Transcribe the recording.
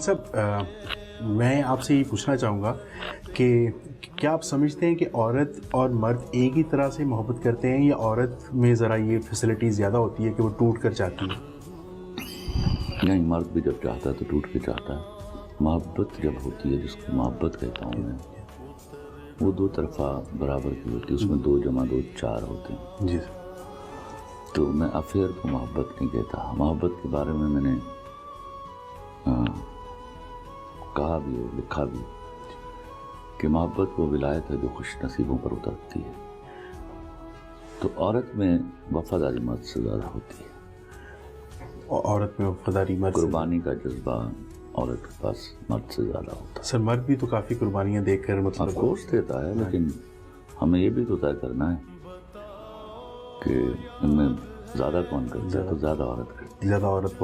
صاحب میں آپ سے یہ پوچھنا چاہوں گا کہ کیا آپ سمجھتے ہیں کہ عورت اور مرد ایک ہی طرح سے محبت کرتے ہیں یا عورت میں ذرا یہ فیسلٹی زیادہ ہوتی ہے کہ وہ ٹوٹ کر چاہتی ہے؟ نہیں، مرد بھی جب چاہتا ہے تو ٹوٹ کے چاہتا ہے۔ محبت جب ہوتی ہے، جس کو محبت کہتا ہوں میں، وہ دو طرفہ برابر کی ہوتی ہے، اس میں 2 + 2 4 ہوتے ہیں۔ جی تو میں افیئر کو محبت نہیں کہتا۔ محبت کے بارے میں نے کہا بھی اور لکھا بھی کہ محبت وہ ولایت ہے جو خوش نصیبوں پر اترتی ہے۔ تو عورت میں وفاداری مرد سے زیادہ ہوتی ہے، عورت میں وفاداری مرد سے، قربانی کا جذبہ عورت کے پاس مرد سے زیادہ ہوتا ہے۔ سر مرد بھی تو کافی قربانیاں دے کر آف کورس دیتا ہے، لیکن ہمیں یہ بھی تو طے کرنا ہے کہ ان میں زیادہ کون کرتا ہے، تو زیادہ عورت کرتی ہے۔ زیادہ عورت